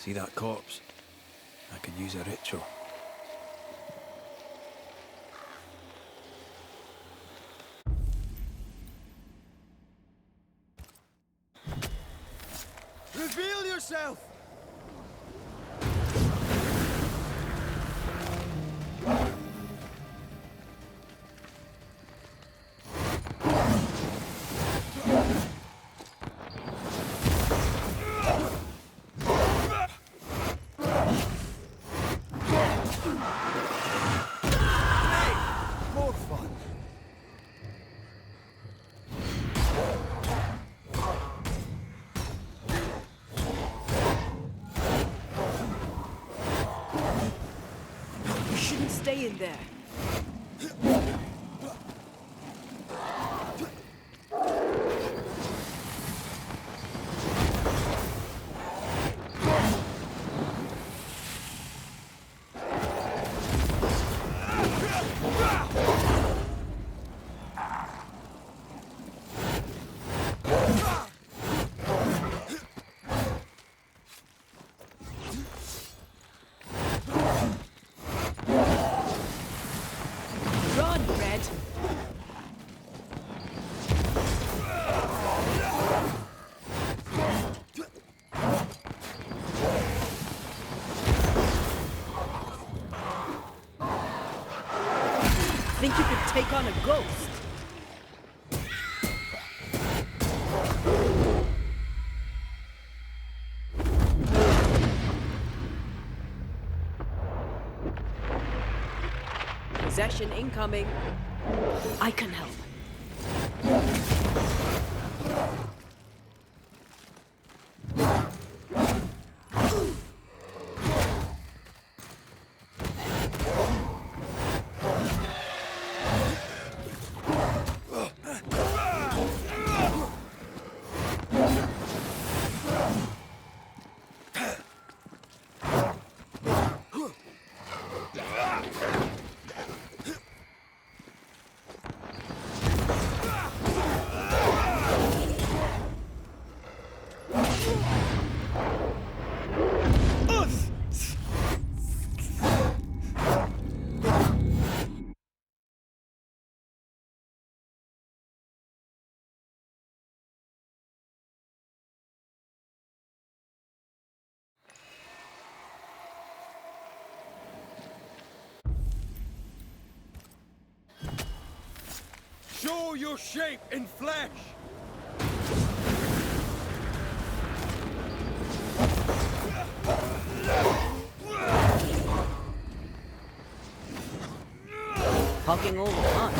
See that corpse? I could use a ritual. Reveal yourself! More fun. You shouldn't stay in there. Run, Red! Think you could take on a ghost? Possession incoming. I can help. Show your shape in flesh! Hogging all the fun.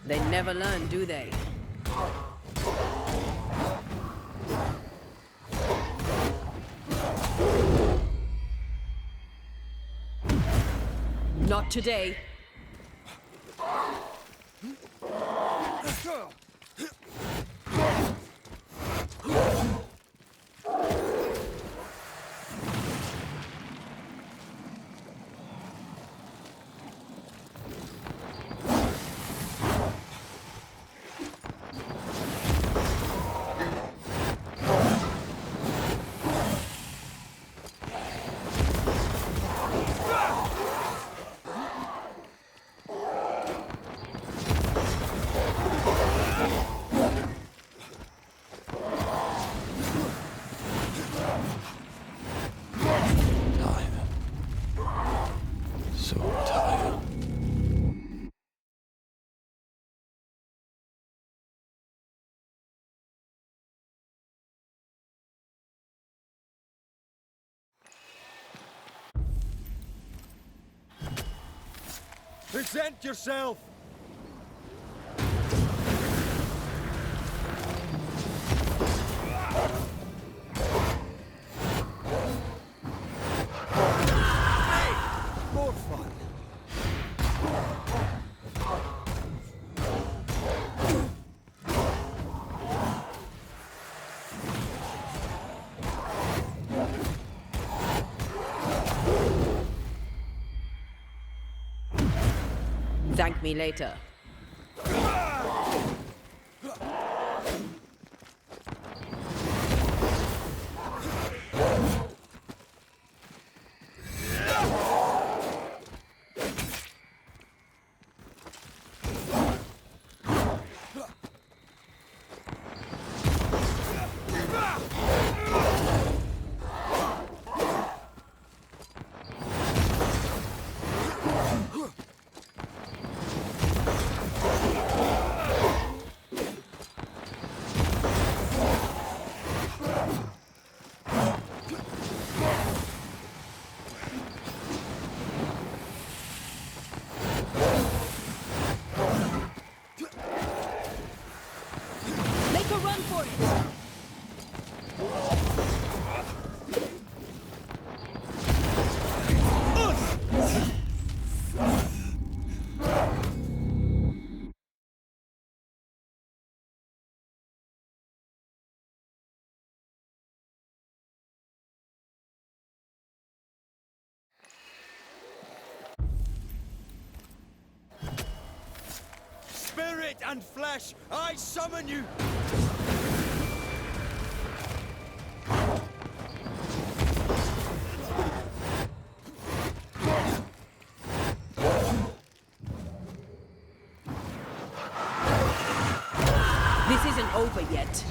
They never learn, do they? Not today. Present yourself! Hey! More fun! Thank me later. Make a run for it! Spirit and flesh, I summon you! This isn't over yet.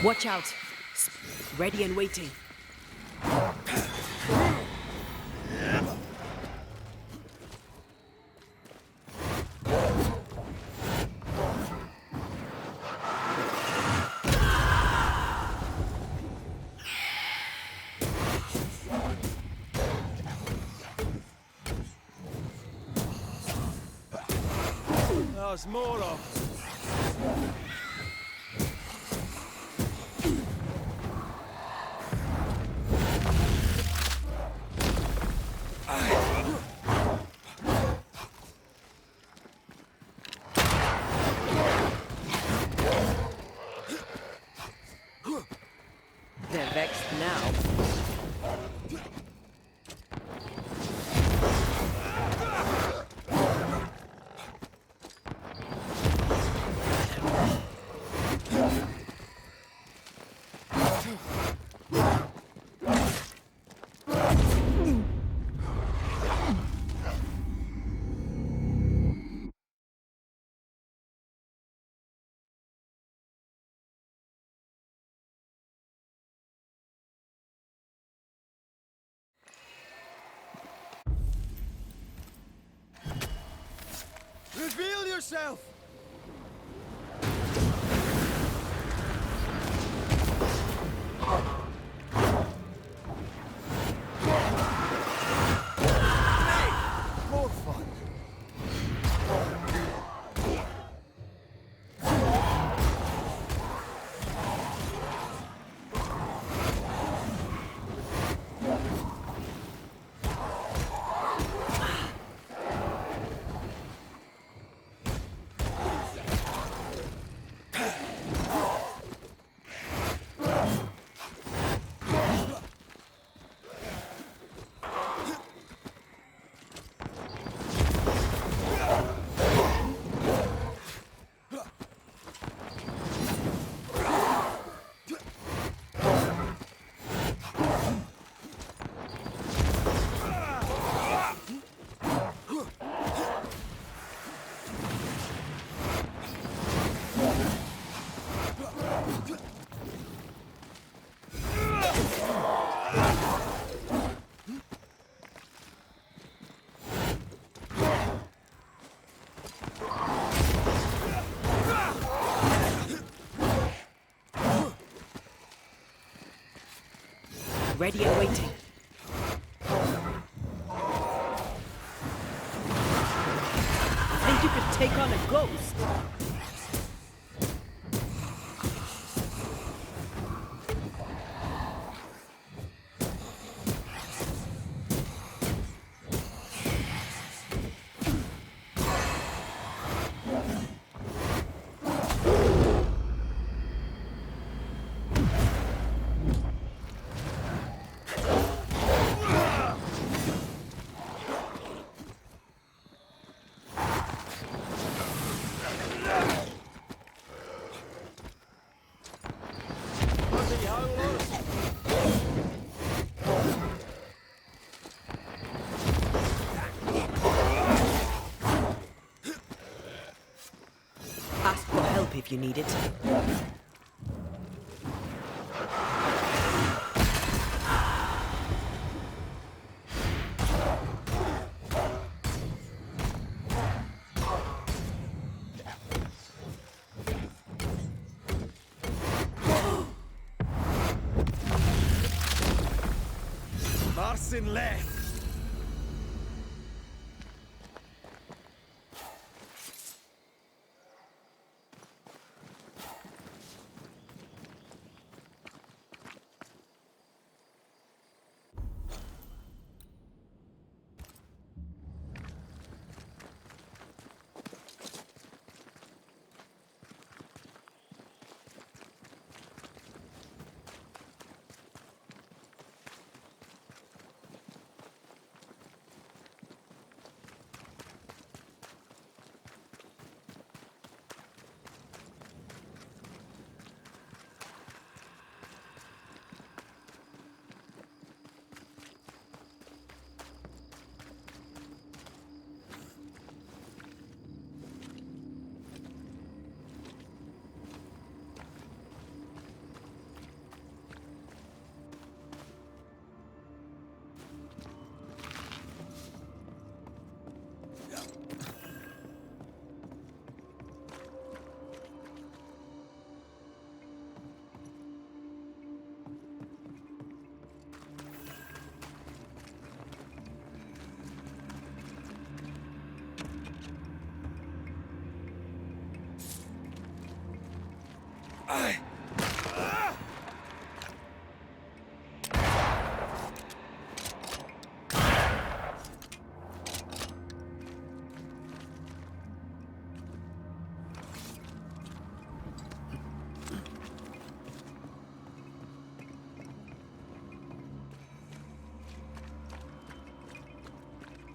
Watch out. Ready and waiting. There's more of. They're vexed now. Reveal yourself! Hey! More fun. ready and waiting. Think you could take on a ghost? Bloody howlers! Ask for help if you need it. Larson left!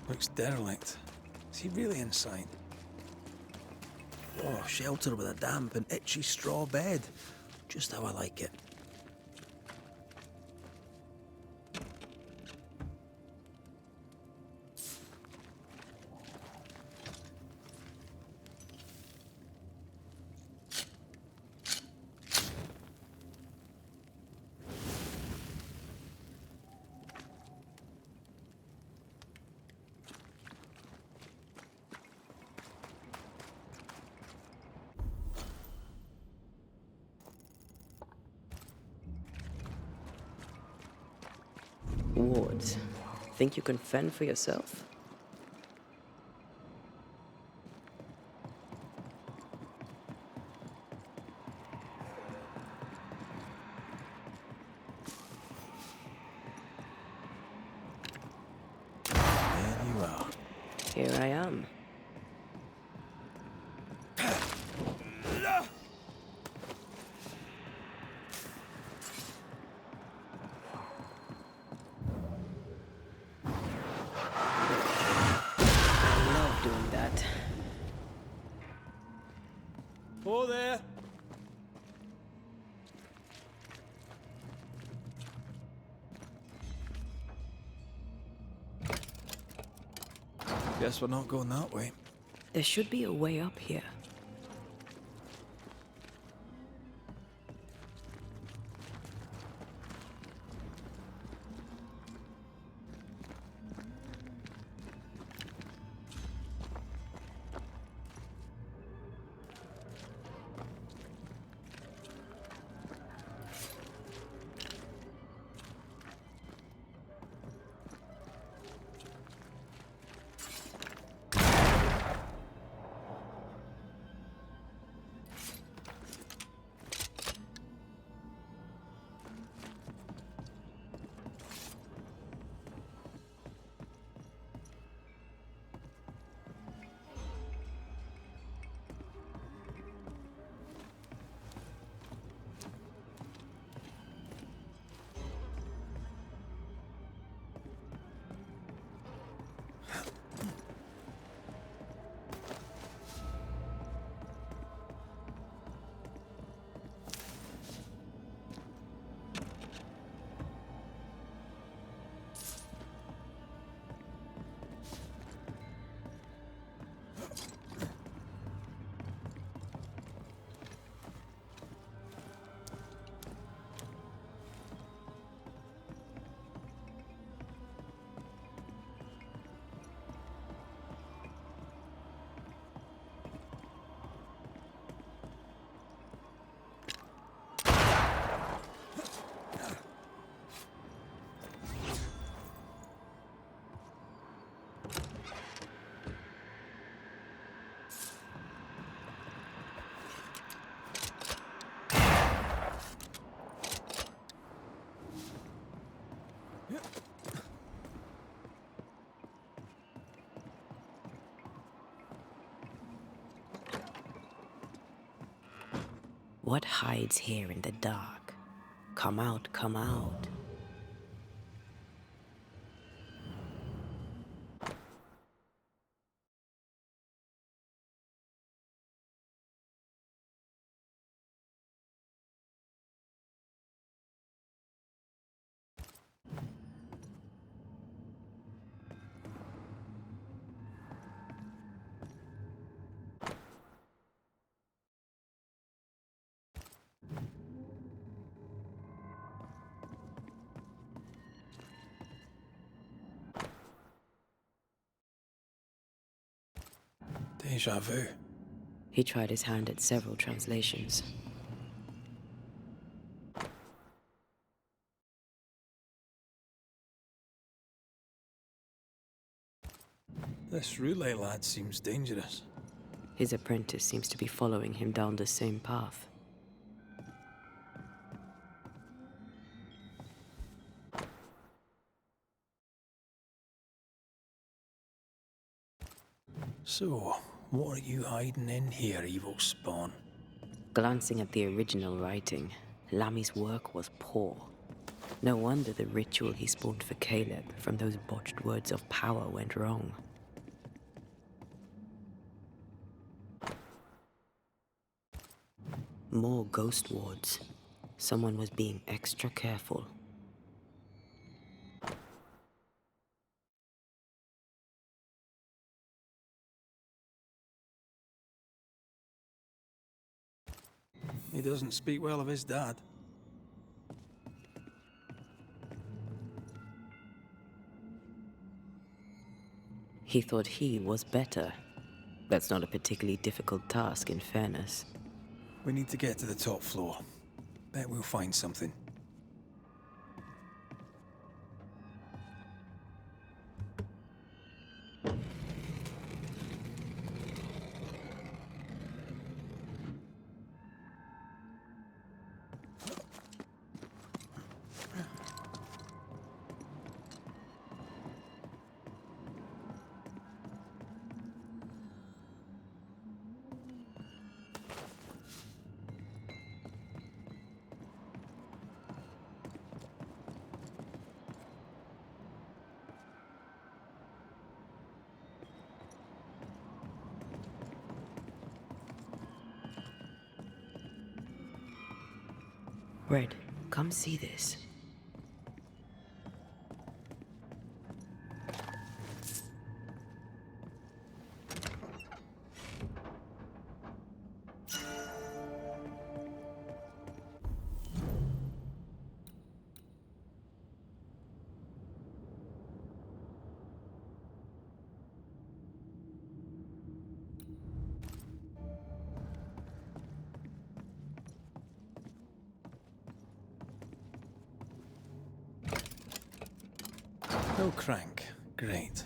Looks derelict. Is he really inside? Oh, shelter with a damp and itchy straw bed. Just how I like it. Ward, think you can fend for yourself? There you are. Here I am. I love doing that. Oh there! Guess we're not going that way. There should be a way up here. What hides here in the dark? Come out, come out. Deja vu. He tried his hand at several translations. This relay lad seems dangerous. His apprentice seems to be following him down the same path. So, what are you hiding in here, evil spawn? Glancing at the original writing, Lami's work was poor. No wonder the ritual he spawned for Caleb from those botched words of power went wrong. More ghost wards. Someone was being extra careful. He doesn't speak well of his dad. He thought he was better. That's not a particularly difficult task, in fairness. We need to get to the top floor. Bet we'll find something. Red, come see this. No crank. Great.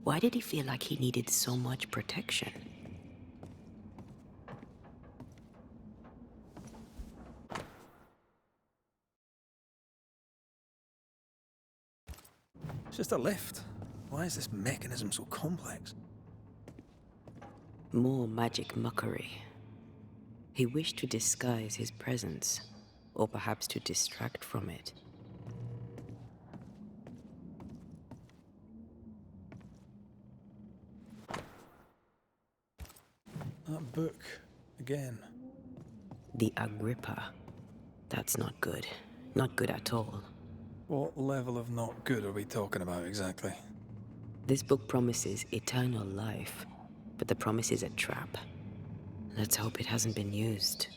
Why did he feel like he needed so much protection? It's just a lift. Why is this mechanism so complex? More magic mockery. He wished to disguise his presence, or perhaps to distract from it. That book, again. The Agrippa. That's not good. Not good at all. What level of not good are we talking about exactly? This book promises eternal life, but the promise is a trap. Let's hope it hasn't been used.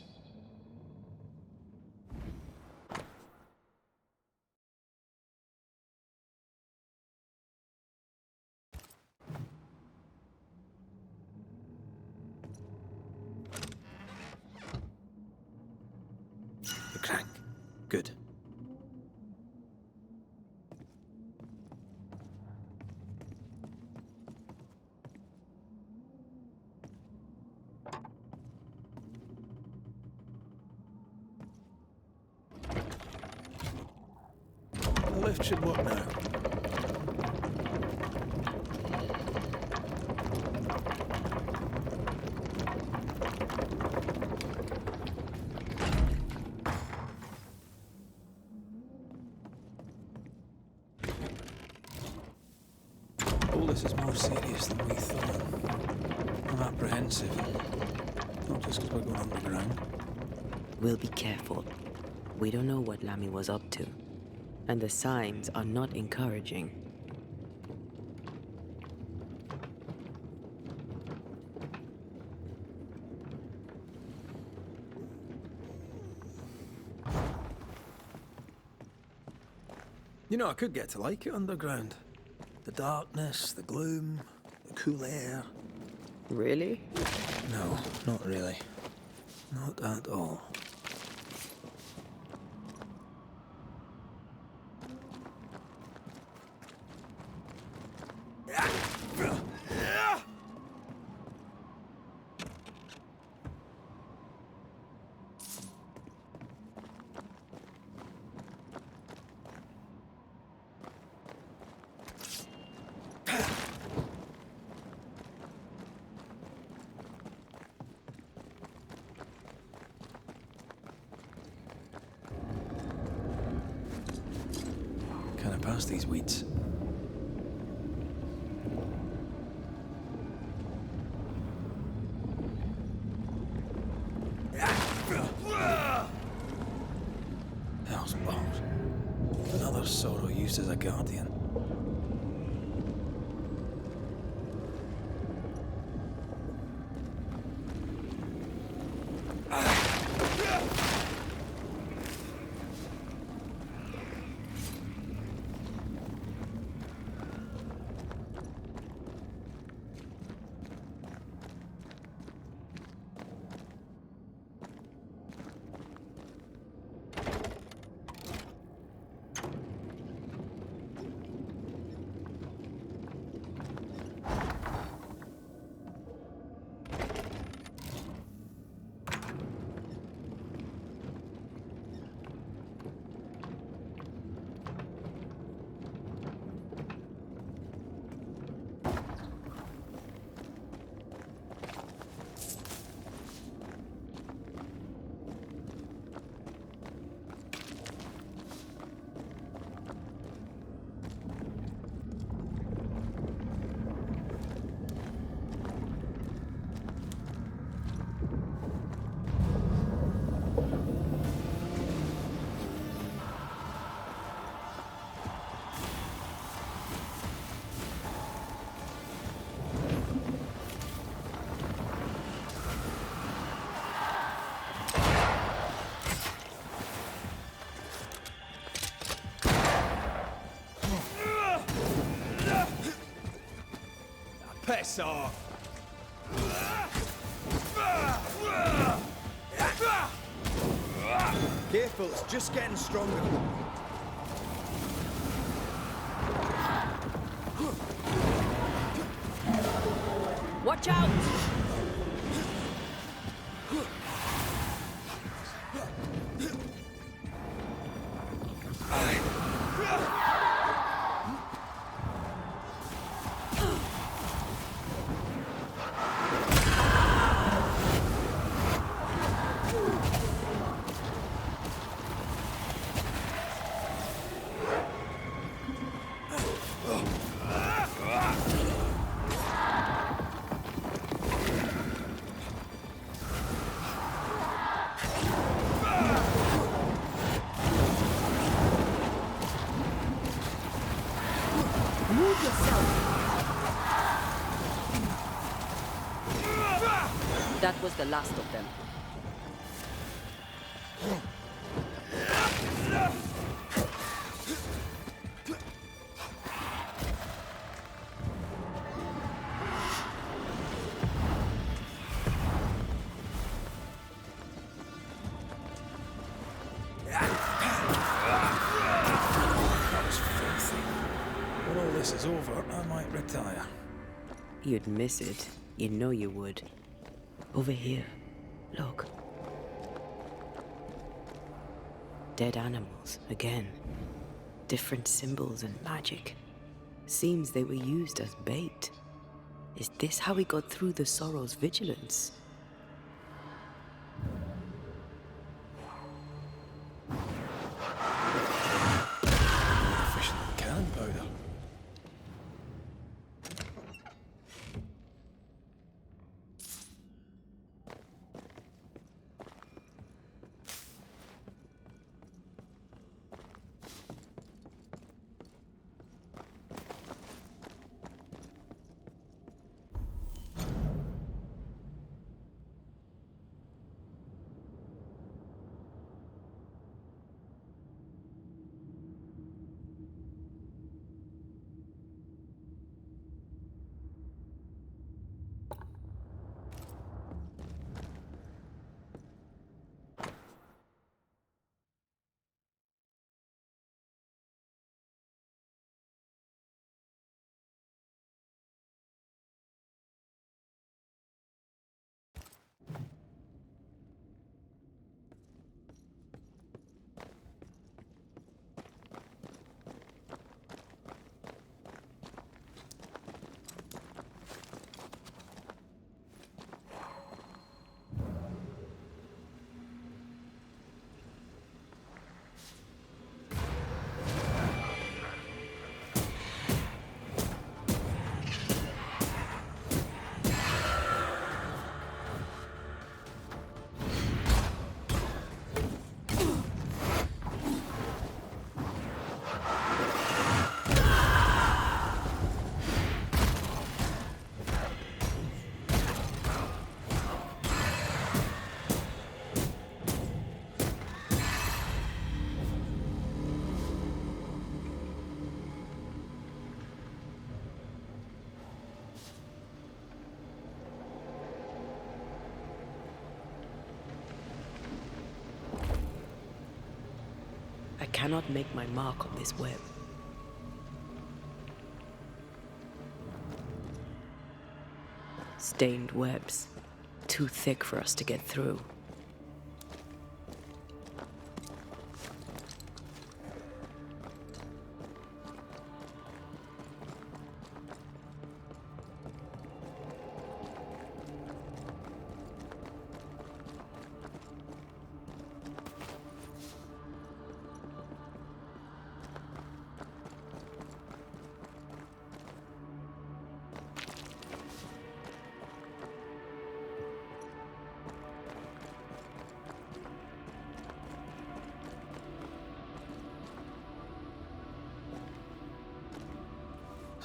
The crank. Good. The lift should work now. All this is more serious than we thought. I'm apprehensive. Not just because we're going underground. We'll be careful. We don't know what Lammy was up to, and the signs are not encouraging. You know, I could get to like it underground. The darkness, the gloom, the cool air. Really? No, not really. Not at all. Can I pass these weeds? Hell's balls. Another sorrow used as a guardian. Piss off! Careful, it's just getting stronger. Watch out! Move yourself. That was the last of them. That was filthy. When all this is over, I might retire. You'd miss it. You know you would. Over here. Look. Dead animals, again. Different symbols and magic. Seems they were used as bait. Is this how we got through the Sorrow's vigilance? Efficient cannon powder. I cannot make my mark on this web. Stained webs. Too thick for us to get through.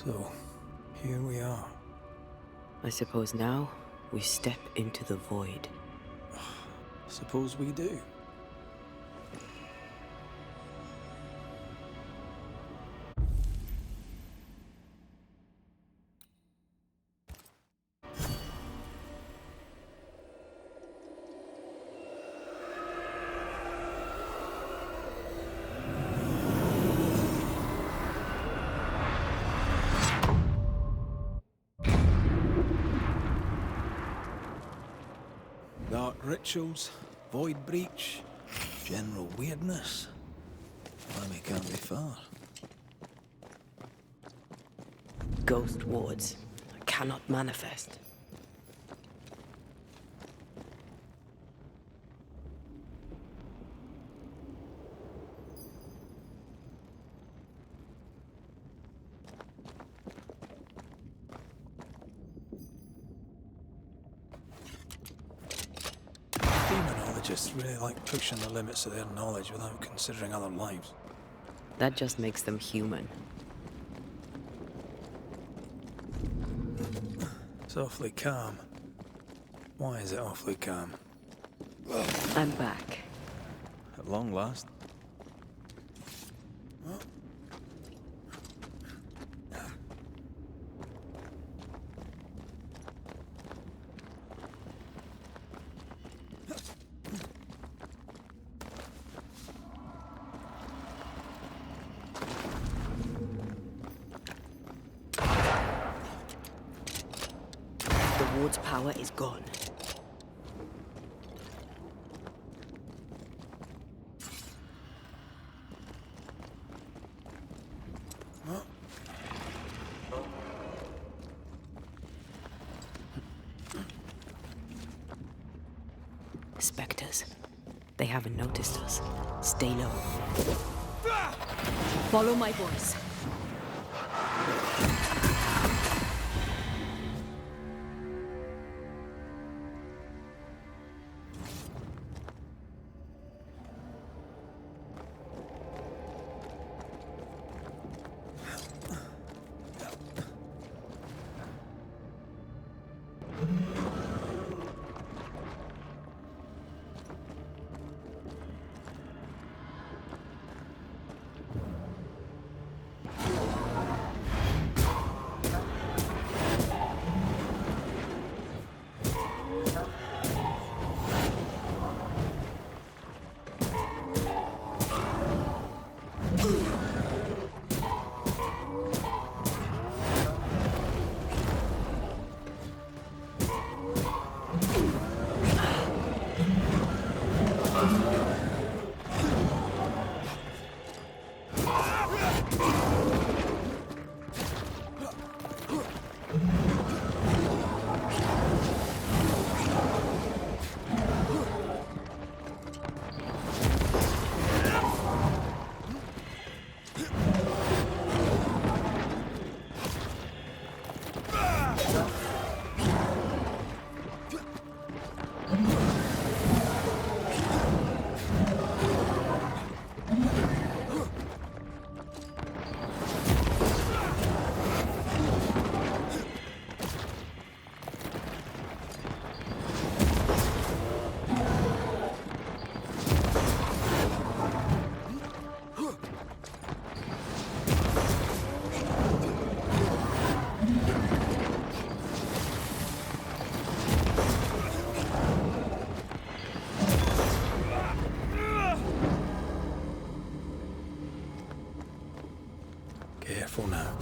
So, here we are. I suppose now we step into the void. Suppose we do. Dark rituals, void breach, general weirdness. Lemmy can't be far. Ghost wards. I cannot manifest. just really like pushing the limits of their knowledge without considering other lives. That just makes them human. It's awfully calm. Why is it awfully calm? I'm back. At long last. The ward's power is gone. Spectres. They haven't noticed us. Stay low. Follow my voice. Careful now.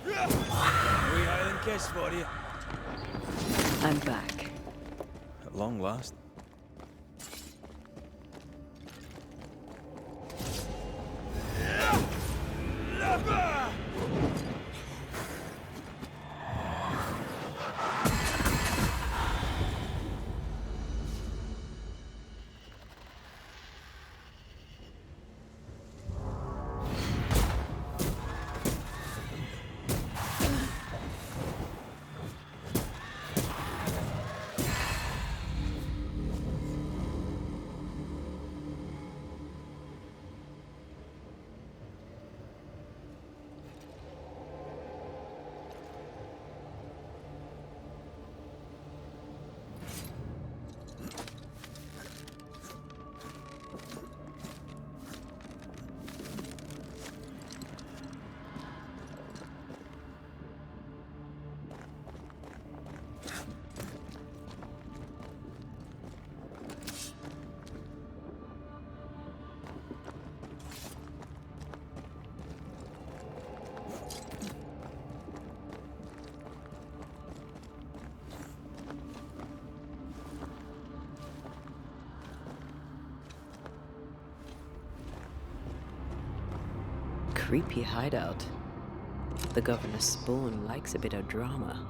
We Highland kiss for you. I'm back. At long last. Creepy hideout. The governor's spawn likes a bit of drama.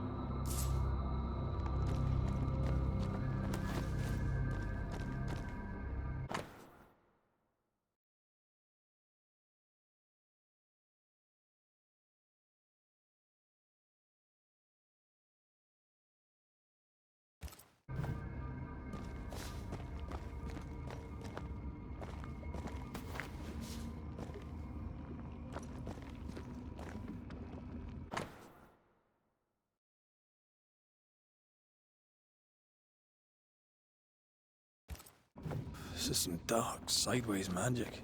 This is some dark, sideways magic.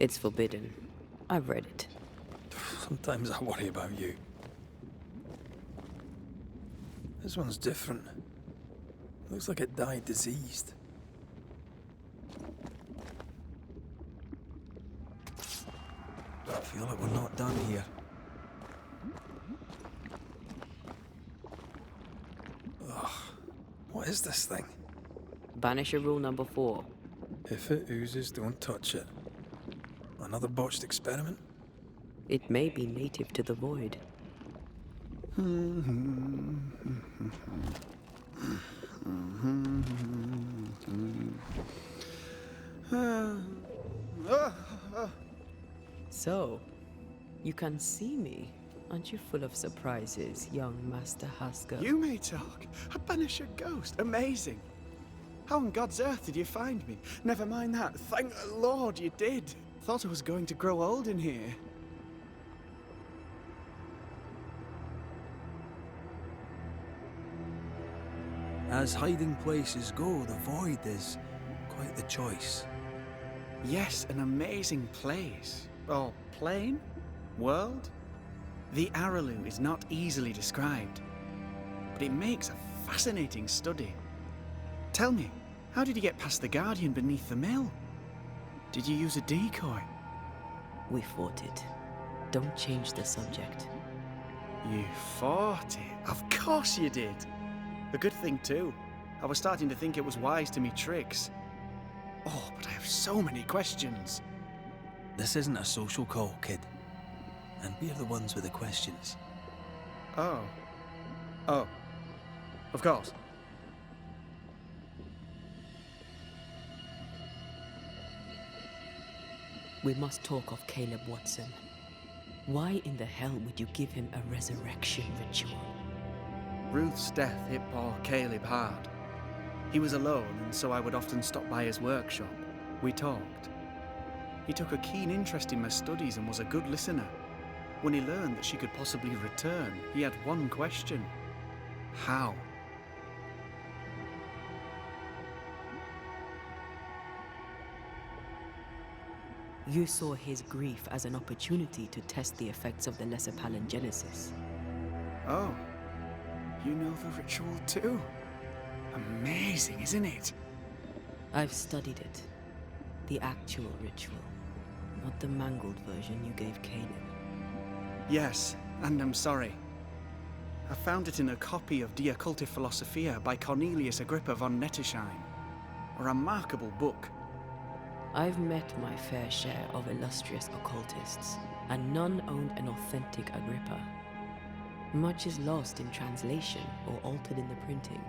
It's forbidden. I've read it. Sometimes I worry about you. This one's different. Looks like it died diseased. I feel like we're not done here. Ugh. What is this thing? Banisher rule number 4. If it oozes, don't touch it. Another botched experiment? It may be native to the void. So, you can see me. Aren't you full of surprises, young Master Haskell? You may talk. A Banisher ghost. Amazing. How on God's earth did you find me? Never mind that. Thank the Lord you did. Thought I was going to grow old in here. As hiding places go, the void is quite the choice. Yes, an amazing place. Or plane? World? The Araloo is not easily described, but it makes a fascinating study. Tell me, how did you get past the Guardian beneath the mill? Did you use a decoy? We fought it. Don't change the subject. You fought it? Of course you did. A good thing too. I was starting to think it was wise to me tricks. Oh, but I have so many questions. This isn't a social call, kid. And we're the ones with the questions. Oh. Oh. Of course. We must talk of Caleb Watson. Why in the hell would you give him a resurrection ritual? Ruth's death hit poor Caleb hard. He was alone, and so I would often stop by his workshop. We talked. He took a keen interest in my studies and was a good listener. When he learned that she could possibly return, he had one question. How? You saw his grief as an opportunity to test the effects of the Lesser Palingenesis. Oh. You know the ritual too? Amazing, isn't it? I've studied it. The actual ritual, not the mangled version you gave Caleb. Yes, and I'm sorry. I found it in a copy of De Occulti Philosophia by Cornelius Agrippa von Nettesheim. A remarkable book. I've met my fair share of illustrious occultists, and none owned an authentic Agrippa. Much is lost in translation or altered in the printing.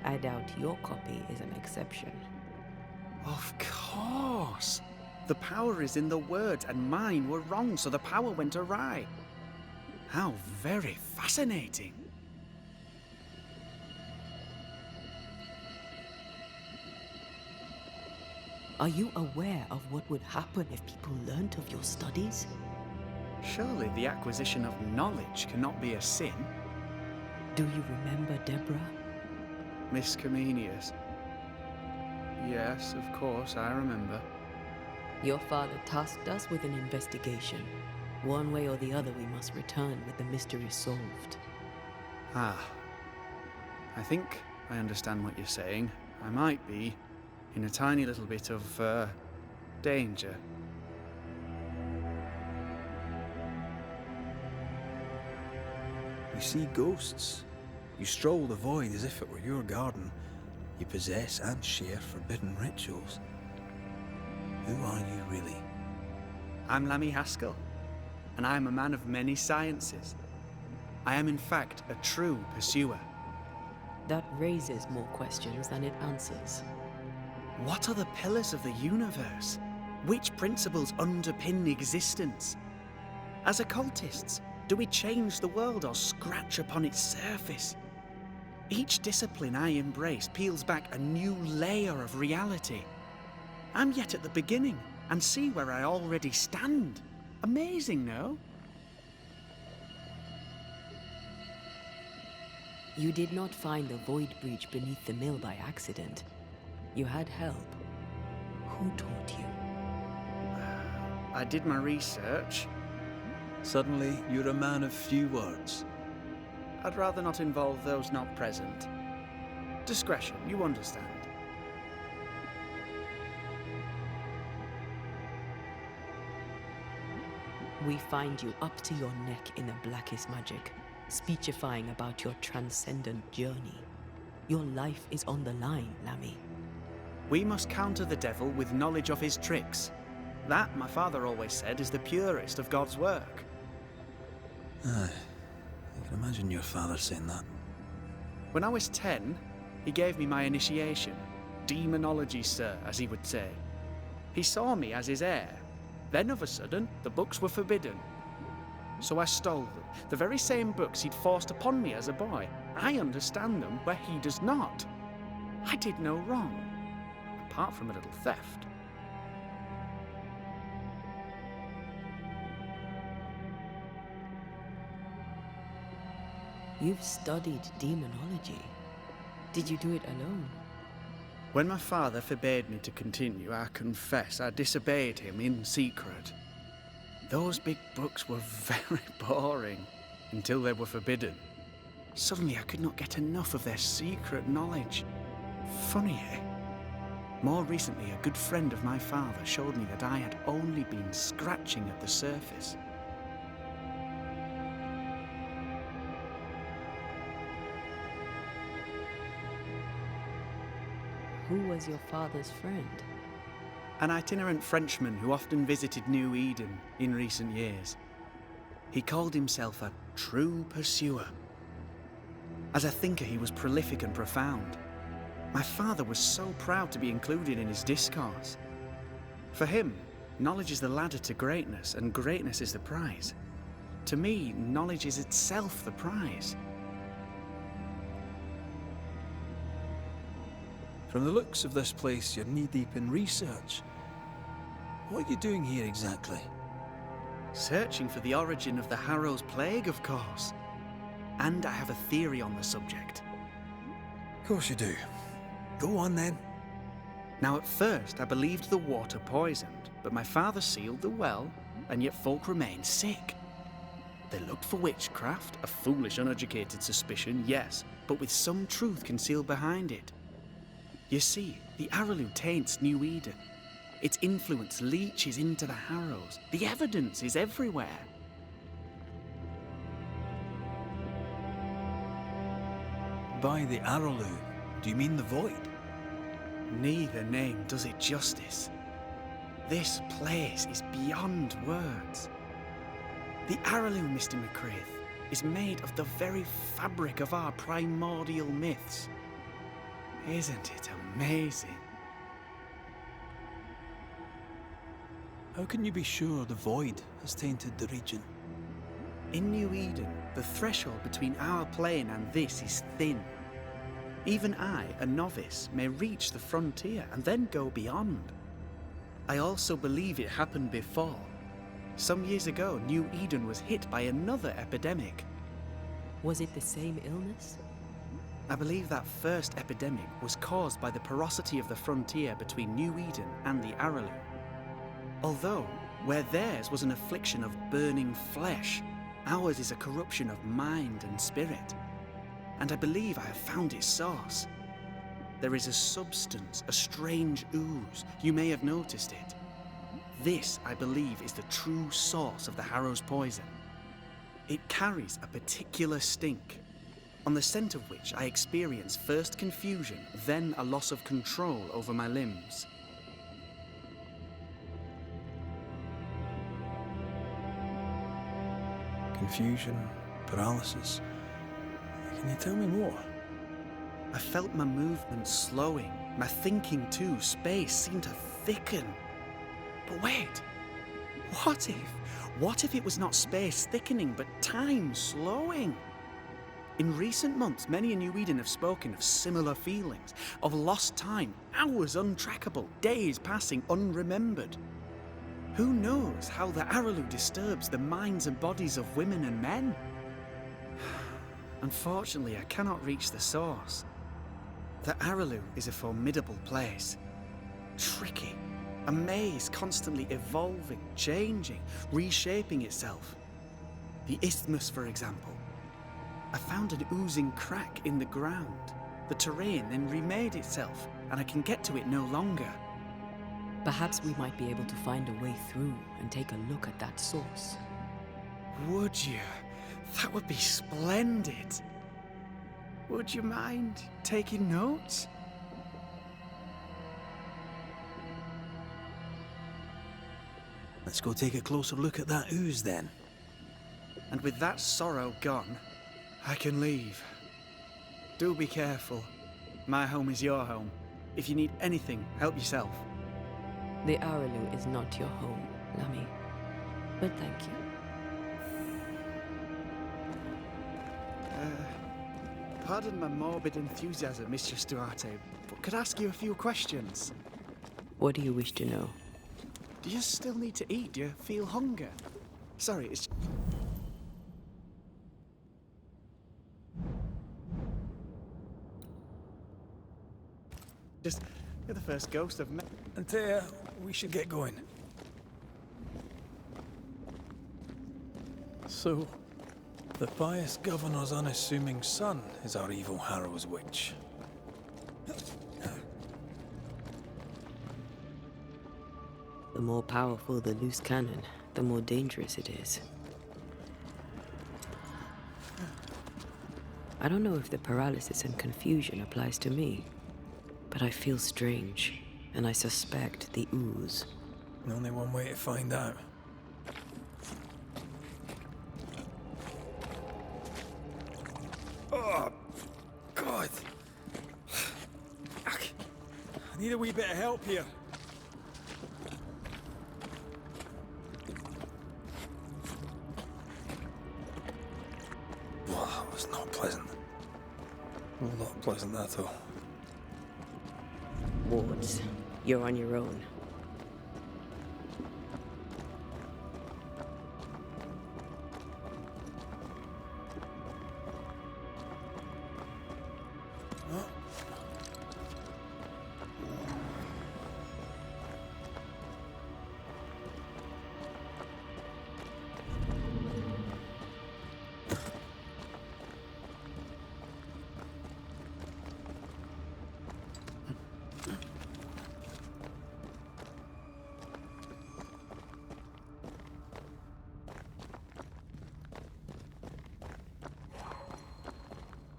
I doubt your copy is an exception. Of course! The power is in the words, and mine were wrong, so the power went awry. How very fascinating! Are you aware of what would happen if people learnt of your studies? Surely the acquisition of knowledge cannot be a sin. Do you remember Deborah? Miss Comenius. Yes, of course, I remember. Your father tasked us with an investigation. One way or the other, we must return with the mystery solved. Ah. I think I understand what you're saying. I might be in a tiny little bit of, danger. You see ghosts. You stroll the void as if it were your garden. You possess and share forbidden rituals. Who are you really? I'm Lammy Haskell, and I am a man of many sciences. I am in fact a true pursuer. That raises more questions than it answers. What are the pillars of the universe? Which principles underpin existence? As occultists, do we change the world or scratch upon its surface? Each discipline I embrace peels back a new layer of reality. I'm yet at the beginning, and see where I already stand. Amazing, no? You did not find the void breach beneath the mill by accident. You had help. Who taught you? I did my research. Suddenly, you're a man of few words. I'd rather not involve those not present. Discretion, you understand. We find you up to your neck in the blackest magic, speechifying about your transcendent journey. Your life is on the line, Lammy. We must counter the devil with knowledge of his tricks. That, my father always said, is the purest of God's work. Aye. I can imagine your father saying that. When I was 10, he gave me my initiation. Demonology, sir, as he would say. He saw me as his heir. Then, of a sudden, the books were forbidden. So I stole them, the very same books he'd forced upon me as a boy. I understand them where he does not. I did no wrong, apart from a little theft. You've studied demonology. Did you do it alone? When my father forbade me to continue, I confess I disobeyed him in secret. Those big books were very boring until they were forbidden. Suddenly I could not get enough of their secret knowledge. Funny, eh? More recently, a good friend of my father showed me that I had only been scratching at the surface. Who was your father's friend? An itinerant Frenchman who often visited New Eden in recent years. He called himself a true pursuer. As a thinker, he was prolific and profound. My father was so proud to be included in his discourse. For him, knowledge is the ladder to greatness, and greatness is the prize. To me, knowledge is itself the prize. From the looks of this place, you're knee-deep in research. What are you doing here exactly? Searching for the origin of the Harrow's plague, of course. And I have a theory on the subject. Of course you do. Go on then. Now, at first, I believed the water poisoned, but my father sealed the well, and yet folk remained sick. They looked for witchcraft, a foolish, uneducated suspicion, yes, but with some truth concealed behind it. You see, the Araloo taints New Eden. Its influence leaches into the Harrows. The evidence is everywhere. By the Araloo, do you mean the Void? Neither name does it justice. This place is beyond words. The Araloo, Mr. McCraith, is made of the very fabric of our primordial myths. Isn't it amazing? How can you be sure the Void has tainted the region? In New Eden, the threshold between our plane and this is thin. Even I, a novice, may reach the frontier and then go beyond. I also believe it happened before. Some years ago, New Eden was hit by another epidemic. Was it the same illness? I believe that first epidemic was caused by the porosity of the frontier between New Eden and the Araloo. Although, where theirs was an affliction of burning flesh, ours is a corruption of mind and spirit. And I believe I have found its source. There is a substance, a strange ooze. You may have noticed it. This, I believe, is the true source of the Harrow's poison. It carries a particular stink, on the scent of which I experience first confusion, then a loss of control over my limbs. Confusion, paralysis. Can you tell me more? I felt my movements slowing, my thinking too. Space seemed to thicken. But wait, what if it was not space thickening, but time slowing? In recent months, many in New Eden have spoken of similar feelings, of lost time, hours untrackable, days passing unremembered. Who knows how the Araloo disturbs the minds and bodies of women and men? Unfortunately, I cannot reach the source. The Araloo is a formidable place. Tricky, A maze constantly evolving, changing, reshaping itself. The isthmus, for example. I found an oozing crack in the ground. The terrain then remade itself, and I can get to it no longer. Perhaps we might be able to find a way through and take a look at that source. Would you? That would be splendid. Would you mind taking notes? Let's go take a closer look at that ooze then. And with that sorrow gone, I can leave. Do be careful. My home is your home. If you need anything, help yourself. The Araloo is not your home, Lamy. But thank you. Pardon my morbid enthusiasm, Mistress Duarte, but could I ask you a few questions? What do you wish to know? Do you still need to eat? Do you feel hunger? Sorry, it's... Just, you're the first ghost I've met. Antea, we should get going. So, the pious governor's unassuming son is our evil Harrow's witch. The more powerful the loose cannon, the more dangerous it is. I don't know if the paralysis and confusion applies to me, but I feel strange, and I suspect the ooze. Only one way to find out. Oh, God. I need a wee bit of help here. Well, that was not pleasant. Well, not pleasant at all. Wards, you're on your own.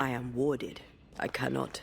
I am warded. I cannot.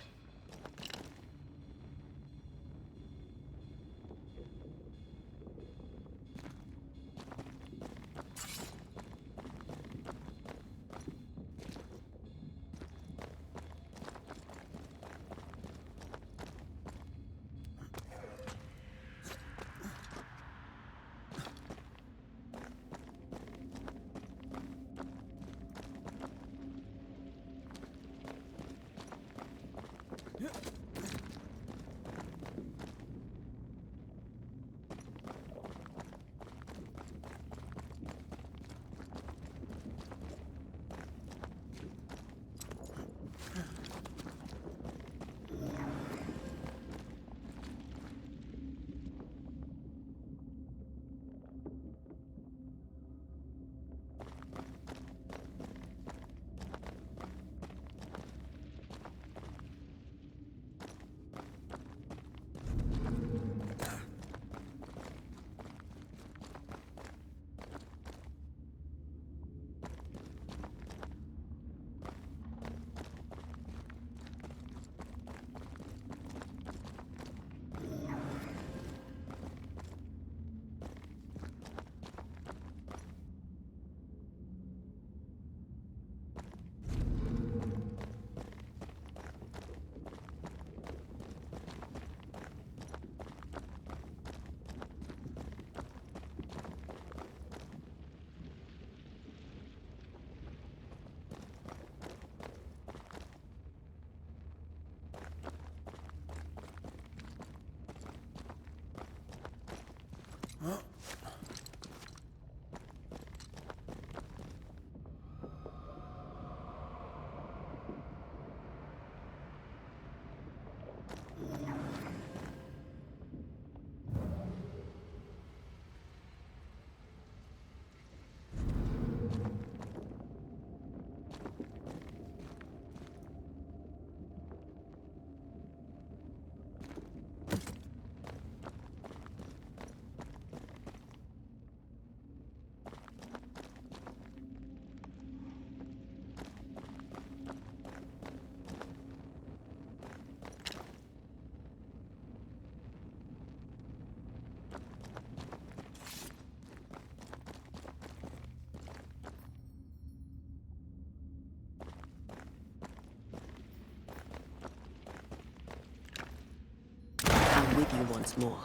you once more.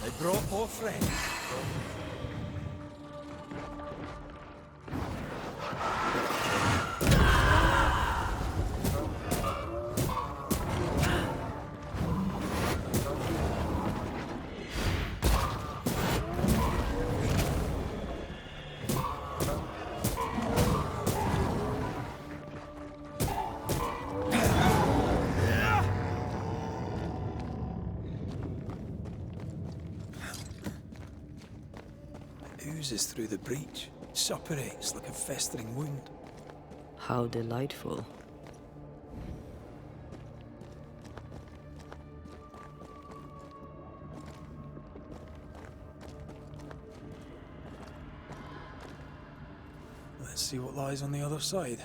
They brought more friends. Oozes through the breach, suppurates like a festering wound. How delightful. Let's see what lies on the other side.